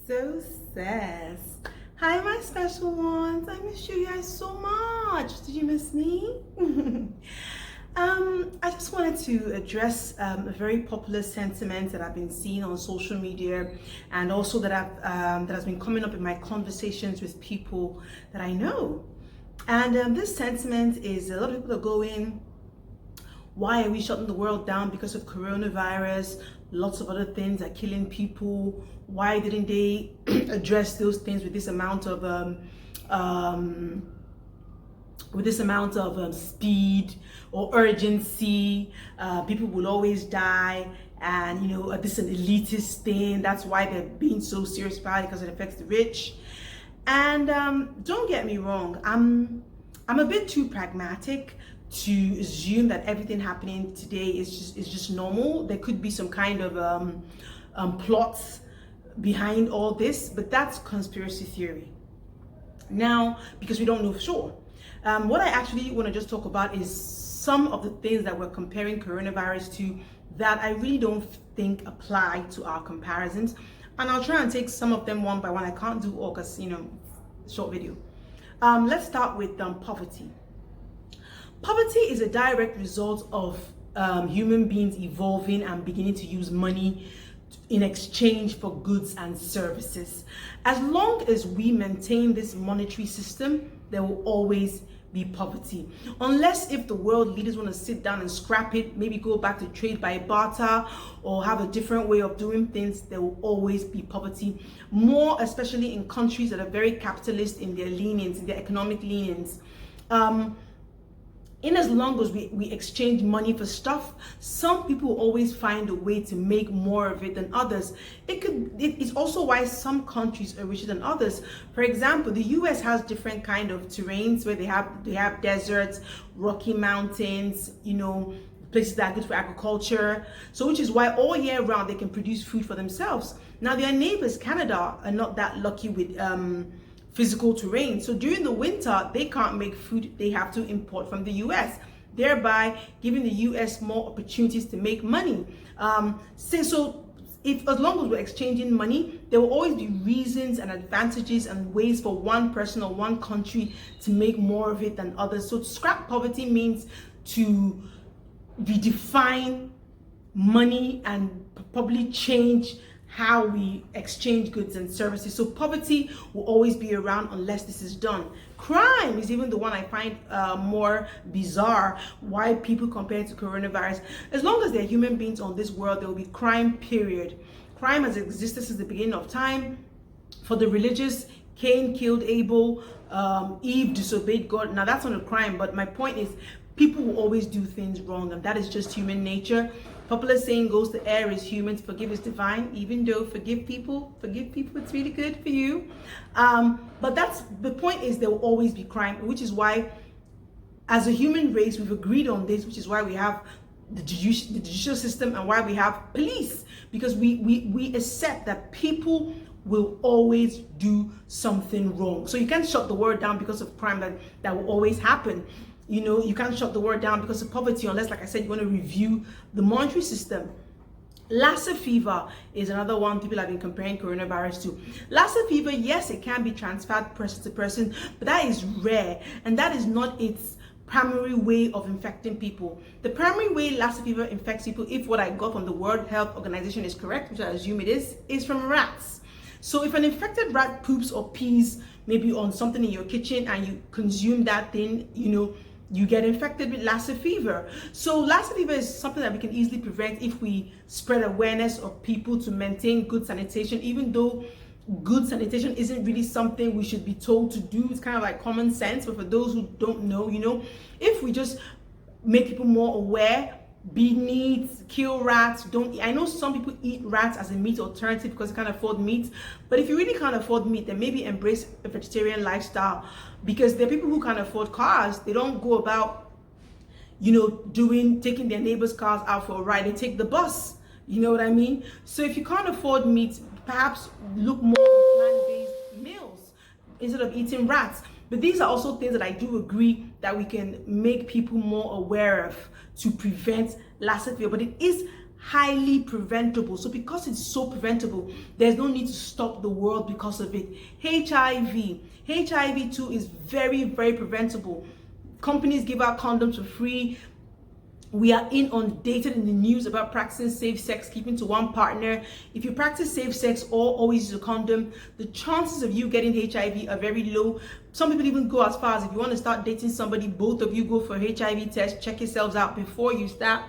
So says. Hi, my special ones. I miss you guys so much. Did you miss me? I just wanted to address a very popular sentiment that I've been seeing on social media, and also that has been coming up in my conversations with people that I know. And this sentiment is a lot of people are going, why are we shutting the world down because of coronavirus? Lots of other things are killing people. Why didn't they address those things with this amount of speed or urgency? People will always die, and this is an elitist thing. That's why they're being so serious about it, because it affects the rich. And don't get me wrong, I'm a bit too pragmatic to assume that everything happening today is just normal. There could be some kind of plots behind all this, but that's conspiracy theory. Now, because we don't know for sure. What I actually want to just talk about is some of the things that we're comparing coronavirus to that I really don't think apply to our comparisons. And I'll try and take some of them one by one. I can't do all because, short video. Let's start with poverty. Poverty is a direct result of human beings evolving and beginning to use money in exchange for goods and services. As long as we maintain this monetary system, there will always be poverty. Unless if the world leaders want to sit down and scrap it, maybe go back to trade by barter or have a different way of doing things, there will always be poverty. More especially in countries that are very capitalist in their leanings, in their economic leanings. In as long as we exchange money for stuff, some people always find a way to make more of it than others. It's also why some countries are richer than others. For example, the US has different kind of terrains where they have deserts, rocky mountains, places that are good for agriculture. So which is why all year round they can produce food for themselves. Now their neighbors, Canada, are not that lucky with physical terrain. So during the winter, they can't make food. They have to import from the US, thereby giving the US more opportunities to make money. If as long as we're exchanging money, there will always be reasons and advantages and ways for one person or one country to make more of it than others. So to scrap poverty means to redefine money and probably change how we exchange goods and services. So poverty will always be around unless this is done. Crime is even the one I find more bizarre. Why people compare it to coronavirus. As long as there are human beings on this world, there will be crime, period. Crime has existed since the beginning of time. For the religious, Cain killed Abel, Eve disobeyed God. Now that's not a crime, but my point is people will always do things wrong, and that is just human nature. Popular saying goes, the air is human, forgive is divine. Even though forgive people, it's really good for you. But that's the point, is there will always be crime, which is why as a human race we've agreed on this, which is why we have the judicial system and why we have police, because we accept that people will always do something wrong. So you can't shut the world down because of crime that will always happen. You can't shut the world down because of poverty unless, like I said, you want to review the monetary system. Lassa fever is another one people have been comparing coronavirus to. Lassa fever, yes, it can be transferred person to person, but that is rare, and that is not its primary way of infecting people. The primary way Lassa fever infects people, if what I got from the World Health Organization is correct, which I assume it is from rats. So if an infected rat poops or pees maybe on something in your kitchen and you consume that thing, you get infected with Lassa fever. So Lassa fever is something that we can easily prevent if we spread awareness of people to maintain good sanitation, even though good sanitation isn't really something we should be told to do. It's kind of like common sense, but for those who don't know, if we just make people more aware, be neat, kill rats, don't eat. I know some people eat rats as a meat alternative because they can't afford meat, but if you really can't afford meat, then maybe embrace a vegetarian lifestyle, because there are people who can't afford cars. They don't go about taking their neighbors' cars out for a ride. They take the bus, you know what I mean? So if you can't afford meat, perhaps look more at plant-based meals instead of eating rats. But these are also things that I do agree that we can make people more aware of to prevent Lassa fever. But it is highly preventable. So because it's so preventable, there's no need to stop the world because of it. HIV too is very, very preventable. Companies give out condoms for free. We are inundated in the news about practicing safe sex, keeping to one partner. If you practice safe sex or always use a condom, the chances of you getting HIV are very low. Some people even go as far as, if you want to start dating somebody, both of you go for a HIV test, check yourselves out before you start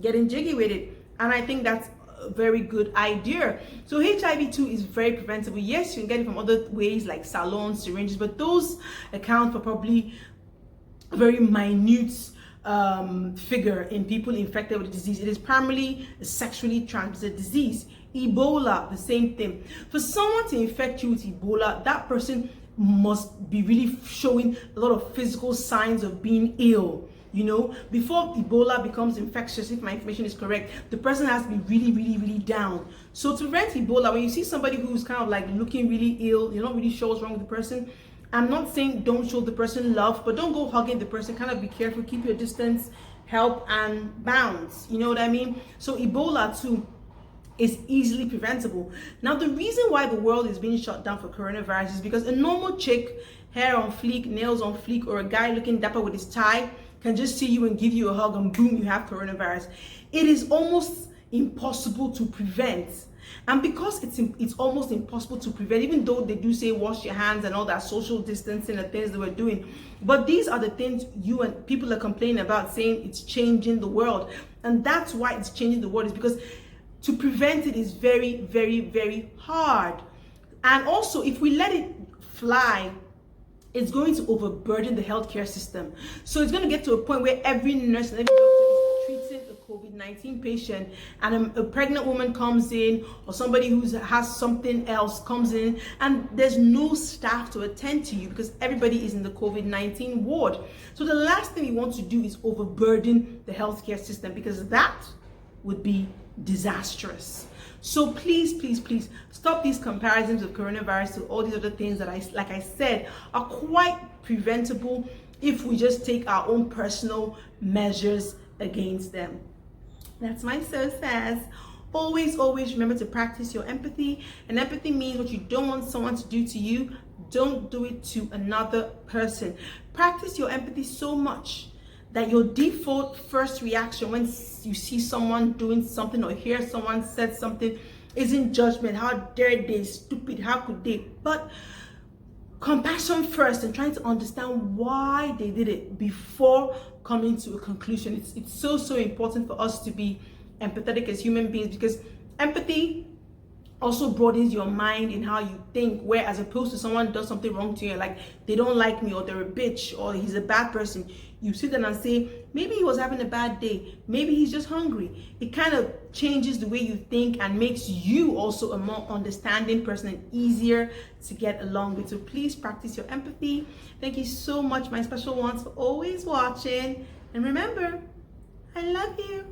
getting jiggy with it. And I think that's a very good idea. So HIV too is very preventable. Yes, you can get it from other ways like salons, syringes, but those account for probably a very minute figure in people infected with the disease. It is primarily a sexually transmitted disease. Ebola, the same thing. For someone to infect you with Ebola, that person must be really showing a lot of physical signs of being ill. You know, before Ebola becomes infectious, if my information is correct, the person has to be really, really, really down. So to prevent Ebola, when you see somebody who's kind of like looking really ill, you're not really sure what's wrong with the person. I'm not saying don't show the person love, but don't go hugging the person. Kind of be careful, keep your distance, help and bounce. You know what I mean? So Ebola too is easily preventable. Now, the reason why the world is being shut down for coronavirus is because a normal chick, hair on fleek, nails on fleek, or a guy looking dapper with his tie can just see you and give you a hug and boom, you have coronavirus. It is almost impossible to prevent. And because it's almost impossible to prevent, even though they do say wash your hands and all that social distancing and things that we're doing, but these are the things you and people are complaining about, saying it's changing the world. And that's why it's changing the world, is because to prevent it is very, very, very hard. And also, if we let it fly, it's going to overburden the healthcare system. So it's going to get to a point where every nurse and every doctor is treating a COVID-19 patient, and a pregnant woman comes in, or somebody who has something else comes in, and there's no staff to attend to you because everybody is in the COVID-19 ward. So the last thing we want to do is overburden the healthcare system, because that would be disastrous. So please, please, please stop these comparisons of coronavirus to all these other things that like I said, are quite preventable if we just take our own personal measures against them. That's my says. Always, always remember to practice your empathy. And empathy means what you don't want someone to do to you, don't do it to another person. Practice your empathy so much that your default first reaction when you see someone doing something or hear someone said something isn't judgment. How dare they, stupid, how could they? But compassion first, and trying to understand why they did it before coming to a conclusion. It's so, so important for us to be empathetic as human beings, because empathy also broadens your mind in how you think, where as opposed to someone does something wrong to you, like they don't like me, or they're a bitch, or he's a bad person, you sit there and say, maybe he was having a bad day, maybe he's just hungry. It kind of changes the way you think and makes you also a more understanding person and easier to get along with. So please practice your empathy. Thank you so much, my special ones, for always watching, and remember, I love you.